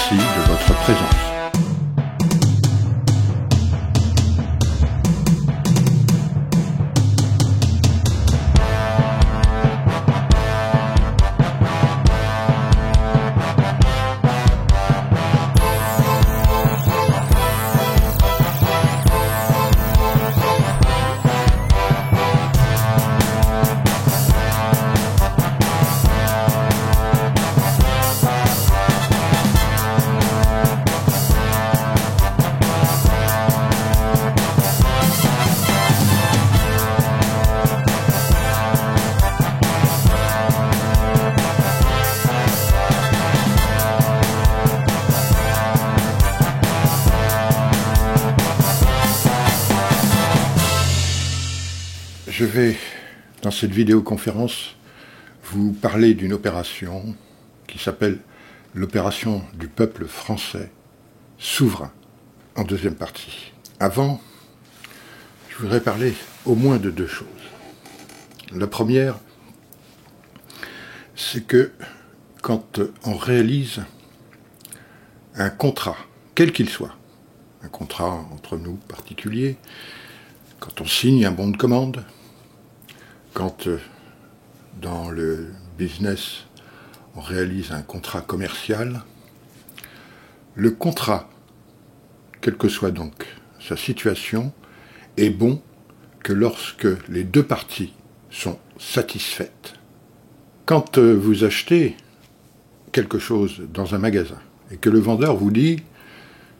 Merci de votre présence. Je vais, dans cette vidéoconférence, vous parler d'une opération qui s'appelle l'opération du peuple français souverain, en deuxième partie. Avant, je voudrais parler au moins de deux choses. La première, c'est que quand on réalise un contrat, quel qu'il soit, un contrat entre nous particuliers, quand on signe un bon de commande, quand dans le business on réalise un contrat commercial, le contrat, quelle que soit donc sa situation, est bon que lorsque les deux parties sont satisfaites. Quand vous achetez quelque chose dans un magasin et que le vendeur vous dit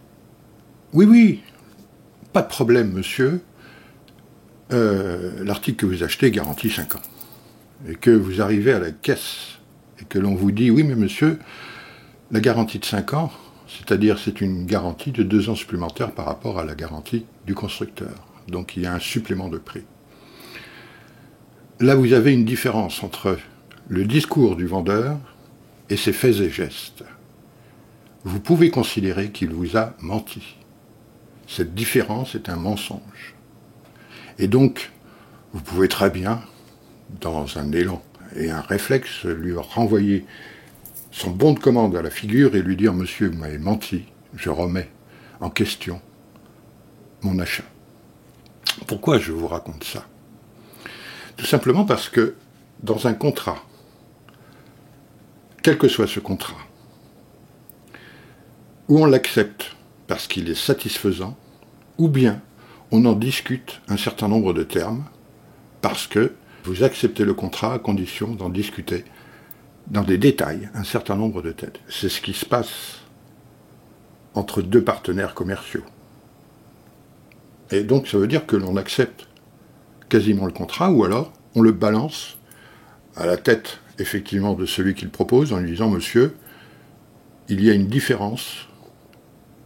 « Oui, pas de problème monsieur, l'article que vous achetez garantit 5 ans. » Et que vous arrivez à la caisse et que l'on vous dit « Oui, mais monsieur, la garantie de 5 ans, c'est-à-dire c'est une garantie de 2 ans supplémentaires par rapport à la garantie du constructeur. Donc il y a un supplément de prix. » Là, vous avez une différence entre le discours du vendeur et ses faits et gestes. Vous pouvez considérer qu'il vous a menti. Cette différence est un mensonge. Et donc, vous pouvez très bien, dans un élan et un réflexe, lui renvoyer son bon de commande à la figure et lui dire « Monsieur, vous m'avez menti, je remets en question mon achat. » Pourquoi je vous raconte ça? Tout simplement parce que dans un contrat, quel que soit ce contrat, ou on l'accepte parce qu'il est satisfaisant, ou bien on en discute un certain nombre de termes, parce que vous acceptez le contrat à condition d'en discuter dans des détails un certain nombre de termes. C'est ce qui se passe entre deux partenaires commerciaux. Et donc ça veut dire que l'on accepte quasiment le contrat, ou alors on le balance à la tête effectivement de celui qui le propose en lui disant « Monsieur, il y a une différence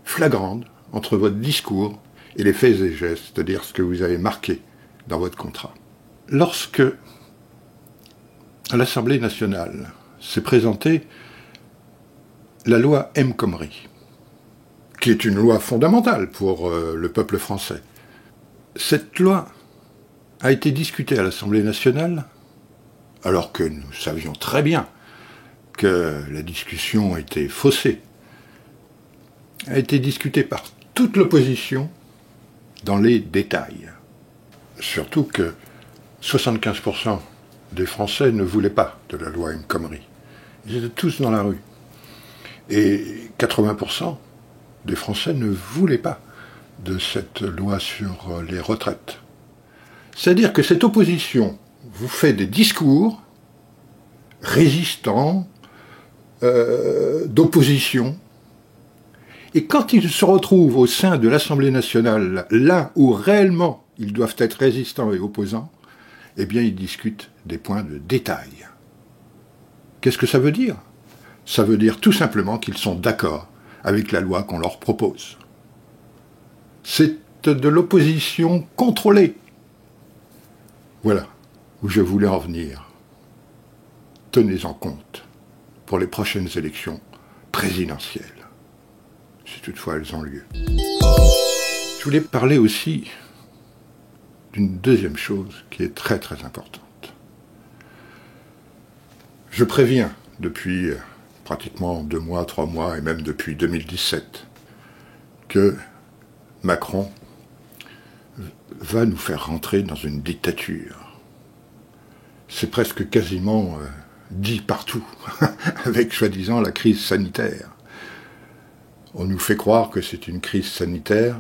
flagrante entre votre discours et les faits et gestes, c'est-à-dire ce que vous avez marqué dans votre contrat. » Lorsque à l'Assemblée nationale s'est présentée la loi El Khomri, qui est une loi fondamentale pour le peuple français, cette loi a été discutée à l'Assemblée nationale, alors que nous savions très bien que la discussion était faussée, a été discutée par toute l'opposition dans les détails. Surtout que 75% des Français ne voulaient pas de la loi El Khomri. Ils étaient tous dans la rue. Et 80% des Français ne voulaient pas de cette loi sur les retraites. C'est-à-dire que cette opposition vous fait des discours résistants, d'opposition, et quand ils se retrouvent au sein de l'Assemblée nationale, là où réellement ils doivent être résistants et opposants, eh bien ils discutent des points de détail. Qu'est-ce que ça veut dire? Ça veut dire tout simplement qu'ils sont d'accord avec la loi qu'on leur propose. C'est de l'opposition contrôlée. Voilà où je voulais en venir. Tenez-en compte pour les prochaines élections présidentielles, si toutefois elles ont lieu. Je voulais parler aussi d'une deuxième chose qui est très très importante. Je préviens depuis pratiquement 2 mois, 3 mois, et même depuis 2017, que Macron va nous faire rentrer dans une dictature. C'est presque quasiment dit partout, avec soi-disant la crise sanitaire. On nous fait croire que c'est une crise sanitaire,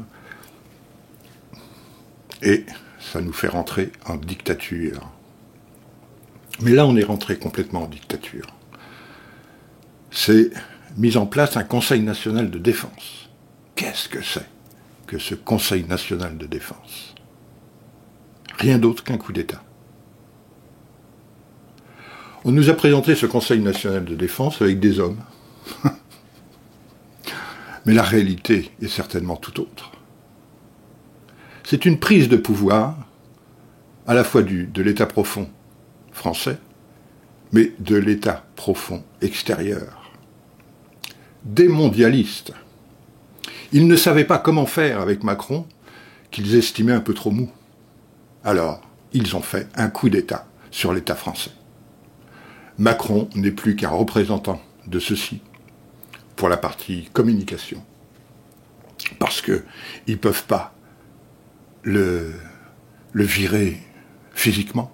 et ça nous fait rentrer en dictature. Mais là, on est rentré complètement en dictature. C'est mis en place un Conseil national de défense. Qu'est-ce que c'est que ce Conseil national de défense? Rien d'autre qu'un coup d'État. On nous a présenté ce Conseil national de défense avec des hommes. Mais la réalité est certainement tout autre. C'est une prise de pouvoir, à la fois de l'État profond français, mais de l'État profond extérieur. Des mondialistes. Ils ne savaient pas comment faire avec Macron, qu'ils estimaient un peu trop mou. Alors, ils ont fait un coup d'État sur l'État français. Macron n'est plus qu'un représentant de ceci pour la partie communication. Parce qu'ils ne peuvent pas le virer physiquement.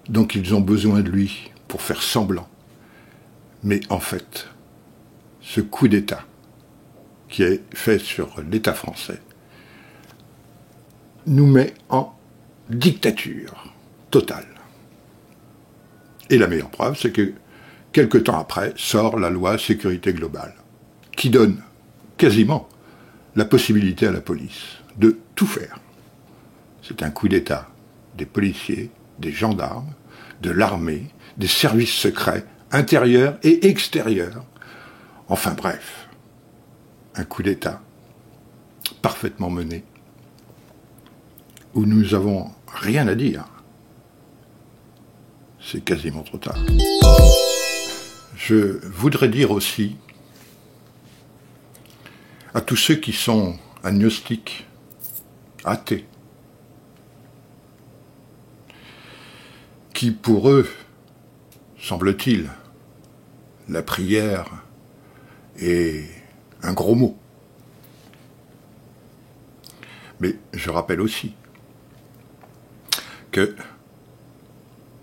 Donc ils ont besoin de lui pour faire semblant. Mais en fait, ce coup d'État qui est fait sur l'État français nous met en dictature totale. Et la meilleure preuve, c'est que quelque temps après sort la loi sécurité globale, qui donne quasiment la possibilité à la police de tout faire. C'est un coup d'État des policiers, des gendarmes, de l'armée, des services secrets, intérieurs et extérieurs. Enfin bref, un coup d'État parfaitement mené, où nous n'avons rien à dire. C'est quasiment trop tard. Je voudrais dire aussi à tous ceux qui sont agnostiques, athées, qui pour eux, semble-t-il, la prière est un gros mot. Mais je rappelle aussi que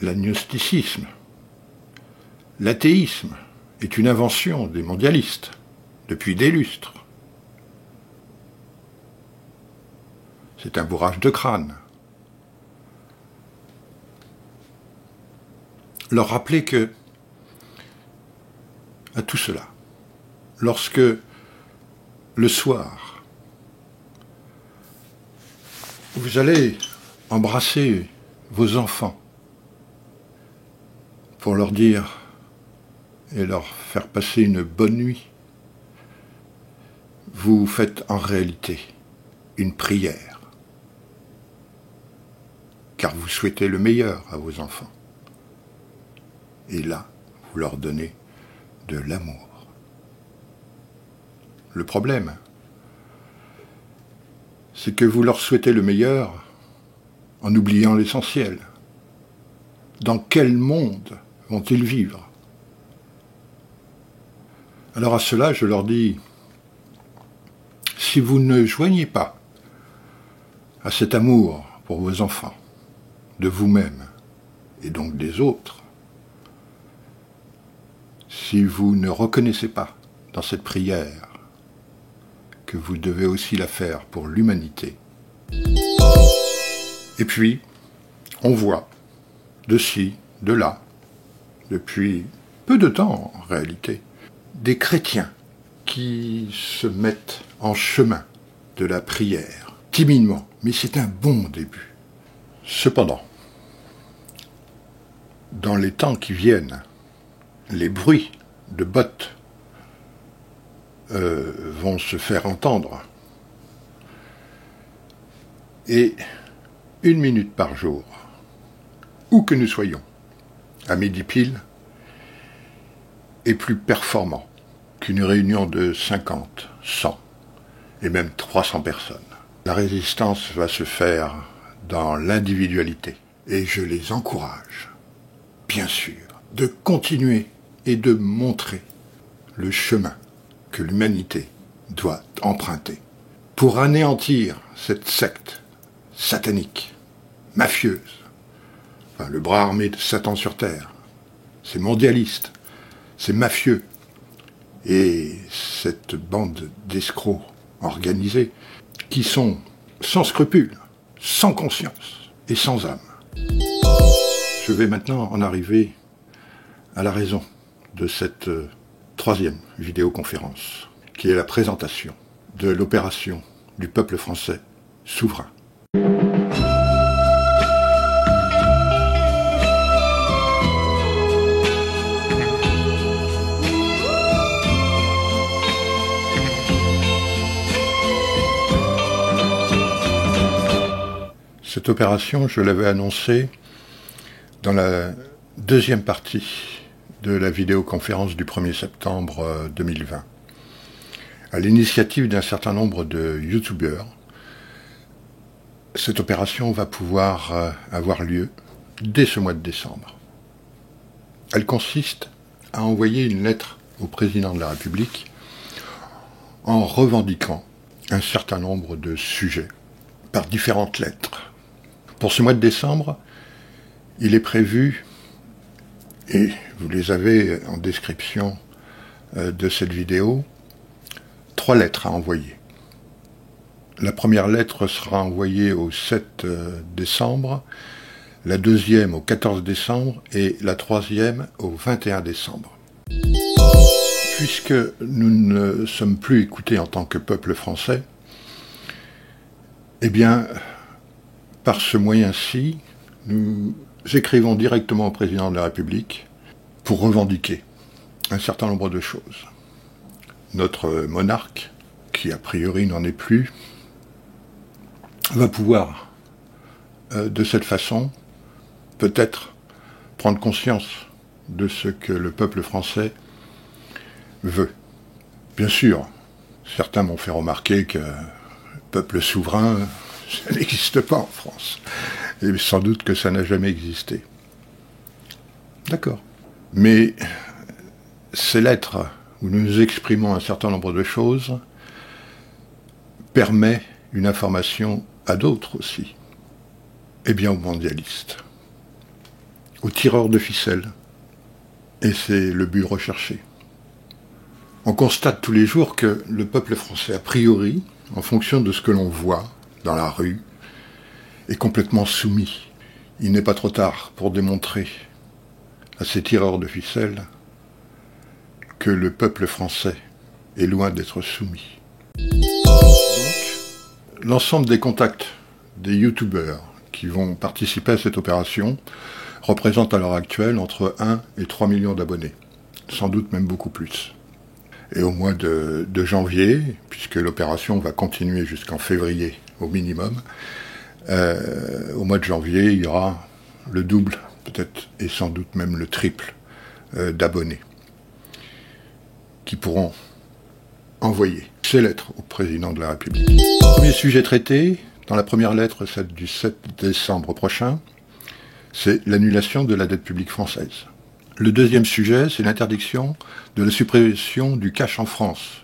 l'agnosticisme, l'athéisme est une invention des mondialistes depuis des lustres. C'est un bourrage de crâne. Leur rappeler que, à tout cela, lorsque le soir, vous allez embrasser vos enfants pour leur dire et leur faire passer une bonne nuit, vous faites en réalité une prière, car vous souhaitez le meilleur à vos enfants. Et là, vous leur donnez de l'amour. Le problème, c'est que vous leur souhaitez le meilleur en oubliant l'essentiel. Dans quel monde vont-ils vivre? Alors à cela, je leur dis, si vous ne joignez pas à cet amour pour vos enfants, de vous-même et donc des autres, si vous ne reconnaissez pas dans cette prière que vous devez aussi la faire pour l'humanité, et puis on voit de ci, de là, depuis peu de temps en réalité, des chrétiens qui se mettent en chemin de la prière, timidement, mais c'est un bon début. Cependant, dans les temps qui viennent, les bruits de bottes vont se faire entendre. Et 1 minute par jour, où que nous soyons, à midi pile, est plus performant qu'une réunion de 50, 100 et même 300 personnes. La résistance va se faire dans l'individualité. Et je les encourage, bien sûr, de continuer et de montrer le chemin que l'humanité doit emprunter pour anéantir cette secte satanique, mafieuse, enfin, le bras armé de Satan sur terre, ces mondialistes, ces mafieux et cette bande d'escrocs organisés qui sont sans scrupules, sans conscience et sans âme. Je vais maintenant en arriver à la raison de cette troisième vidéoconférence, qui est la présentation de l'opération du peuple français souverain. Cette opération, je l'avais annoncée dans la deuxième partie de la vidéoconférence du 1er septembre 2020. À l'initiative d'un certain nombre de youtubeurs, cette opération va pouvoir avoir lieu dès ce mois de décembre. Elle consiste à envoyer une lettre au président de la République en revendiquant un certain nombre de sujets par différentes lettres. Pour ce mois de décembre, il est prévu, et vous les avez en description de cette vidéo, 3 lettres à envoyer. La première lettre sera envoyée au 7 décembre, la deuxième au 14 décembre et la troisième au 21 décembre. Puisque nous ne sommes plus écoutés en tant que peuple français, eh bien, par ce moyen-ci, nous écrivons directement au président de la République pour revendiquer un certain nombre de choses. Notre monarque, qui a priori n'en est plus, va pouvoir, de cette façon, peut-être prendre conscience de ce que le peuple français veut. Bien sûr, certains m'ont fait remarquer que le peuple souverain, ça n'existe pas en France. Et sans doute que ça n'a jamais existé. D'accord. Mais ces lettres où nous nous exprimons un certain nombre de choses permet une information à d'autres aussi. Eh bien aux mondialistes, aux tireurs de ficelles. Et c'est le but recherché. On constate tous les jours que le peuple français, a priori, en fonction de ce que l'on voit dans la rue, est complètement soumis. Il n'est pas trop tard pour démontrer à ces tireurs de ficelles que le peuple français est loin d'être soumis. Donc, l'ensemble des contacts des youtubeurs qui vont participer à cette opération représente à l'heure actuelle entre 1 et 3 millions d'abonnés, sans doute même beaucoup plus. Et au mois de janvier, puisque l'opération va continuer jusqu'en février au minimum, au mois de janvier, il y aura le double, peut-être, et sans doute même le triple d'abonnés qui pourront envoyer ces lettres au président de la République. Premier sujet traité, dans la première lettre, celle du 7 décembre prochain, c'est l'annulation de la dette publique française. Le deuxième sujet, c'est l'interdiction de la suppression du cash en France.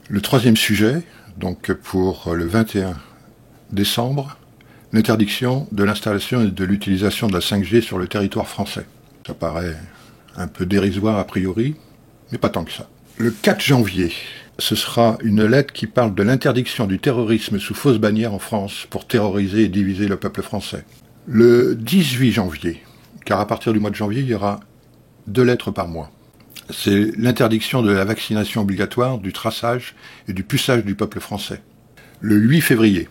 Le troisième sujet, donc pour le 21 décembre, l'interdiction de l'installation et de l'utilisation de la 5G sur le territoire français. Ça paraît un peu dérisoire a priori, mais pas tant que ça. Le 4 janvier, ce sera une lettre qui parle de l'interdiction du terrorisme sous fausse bannière en France pour terroriser et diviser le peuple français. Le 18 janvier, car à partir du mois de janvier, il y aura 2 lettres par mois. C'est l'interdiction de la vaccination obligatoire, du traçage et du puçage du peuple français. Le 8 février,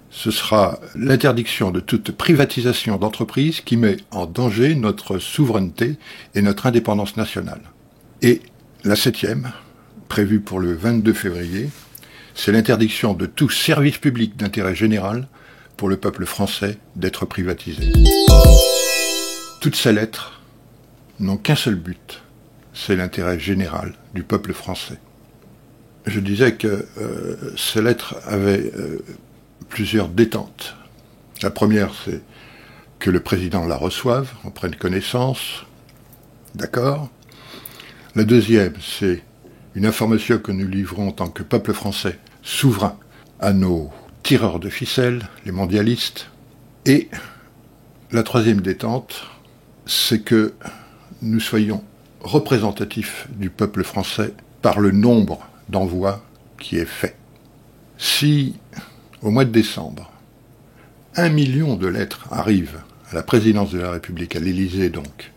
ce sera l'interdiction de toute privatisation d'entreprises qui met en danger notre souveraineté et notre indépendance nationale. Et la 7e, prévue pour le 22 février, c'est l'interdiction de tout service public d'intérêt général pour le peuple français d'être privatisé. Toutes ces lettres n'ont qu'un seul but, c'est l'intérêt général du peuple français. Je disais que ces lettres avaient plusieurs détentes. La première, c'est que le président la reçoive, en prenne connaissance, d'accord. La deuxième, c'est une information que nous livrons en tant que peuple français souverain à nos tireurs de ficelles, les mondialistes. Et la troisième détente, c'est que nous soyons représentatifs du peuple français par le nombre d'envois qui est fait. Si, au mois de décembre, 1 million de lettres arrivent à la présidence de la République, à l'Élysée donc,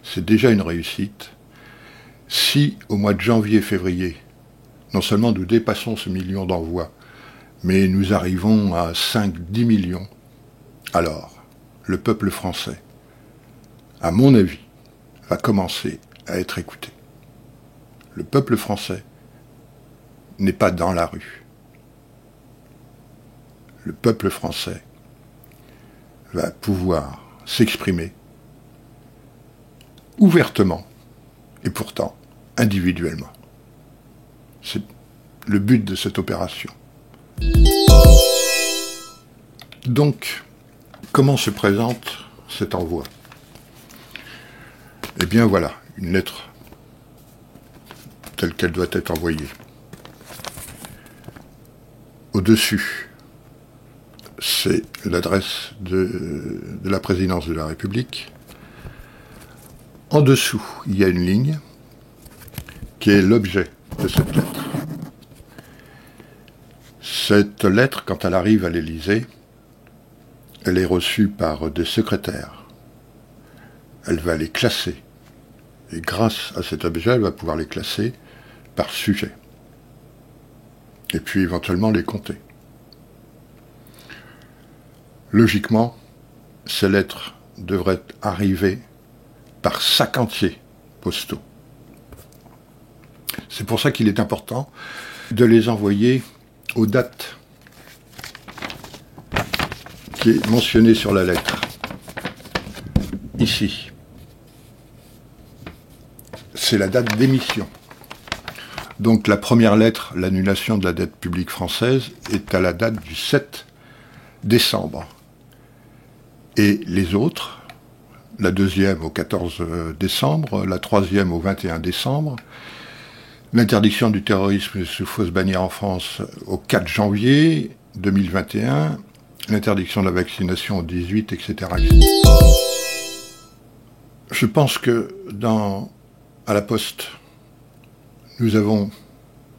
c'est déjà une réussite. Si, au mois de janvier-février, non seulement nous dépassons ce million d'envois, mais nous arrivons à 5-10 millions, alors le peuple français, à mon avis, va commencer à être écouté. Le peuple français n'est pas dans la rue. Le peuple français va pouvoir s'exprimer ouvertement et pourtant individuellement. C'est le but de cette opération. Donc, comment se présente cet envoi ? Eh bien voilà, une lettre telle qu'elle doit être envoyée. Au-dessus, c'est l'adresse de la présidence de la République. En dessous, il y a une ligne qui est l'objet de cette lettre. Cette lettre, quand elle arrive à l'Élysée, elle est reçue par des secrétaires. Elle va les classer. Et grâce à cet objet, elle va pouvoir les classer par sujet. Et puis éventuellement les compter. Logiquement, ces lettres devraient arriver par sacs entiers postaux. C'est pour ça qu'il est important de les envoyer aux dates qui est mentionnée sur la lettre. Ici. C'est la date d'émission. Donc la première lettre, l'annulation de la dette publique française, est à la date du 7 décembre. Et les autres, la deuxième au 14 décembre, la troisième au 21 décembre, l'interdiction du terrorisme sous fausse bannière en France au 4 janvier 2021, l'interdiction de la vaccination au 18, etc. Je pense que à la Poste, nous avons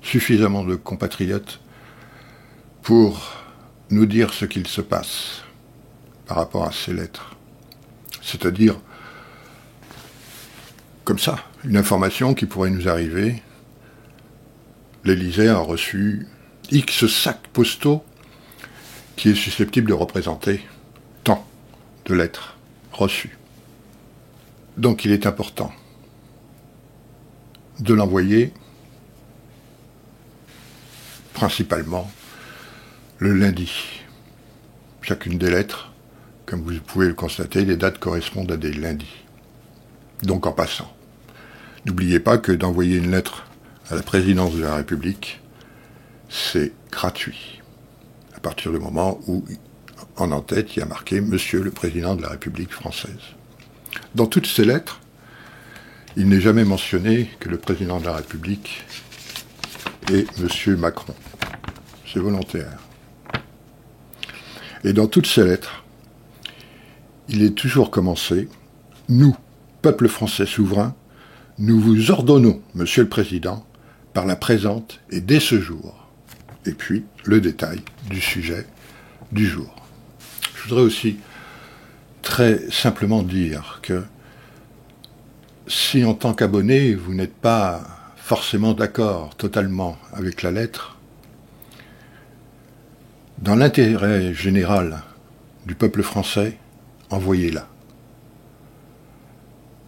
suffisamment de compatriotes pour nous dire ce qu'il se passe par rapport à ces lettres. C'est-à-dire, comme ça, une information qui pourrait nous arriver. L'Élysée a reçu X sacs postaux qui est susceptible de représenter tant de lettres reçues. Donc il est important de l'envoyer principalement le lundi. Chacune des lettres, comme vous pouvez le constater, les dates correspondent à des lundis. Donc en passant, n'oubliez pas que d'envoyer une lettre à la présidence de la République, c'est gratuit. À partir du moment où, en en-tête, il y a marqué « Monsieur le Président de la République française ». Dans toutes ces lettres, il n'est jamais mentionné que le Président de la République est Monsieur Macron. C'est volontaire. Et dans toutes ces lettres, il est toujours commencé « Nous, peuple français souverain, nous vous ordonnons, Monsieur le Président, par la présente et dès ce jour. » Et puis, le détail du sujet du jour. Je voudrais aussi très simplement dire que si en tant qu'abonné, vous n'êtes pas forcément d'accord totalement avec la lettre, dans l'intérêt général du peuple français, envoyez-la.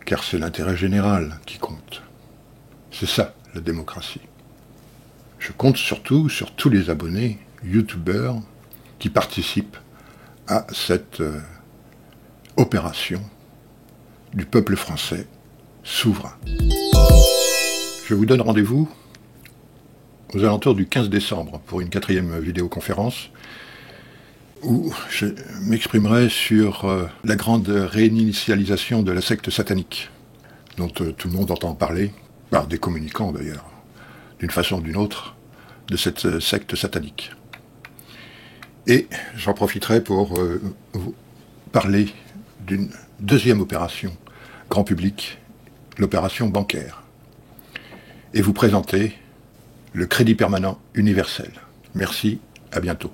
Car c'est l'intérêt général qui compte. C'est ça, la démocratie. Je compte surtout sur tous les abonnés, youtubeurs, qui participent à cette opération du peuple français souverain. Je vous donne rendez-vous aux alentours du 15 décembre pour une 4e vidéoconférence où je m'exprimerai sur la grande réinitialisation de la secte satanique, dont tout le monde entend parler, par des communicants d'ailleurs. d'une façon ou d'une autre, de cette secte satanique. Et j'en profiterai pour vous parler d'une deuxième opération grand public, l'opération bancaire, et vous présenter le Crédit Permanent Universel. Merci, à bientôt.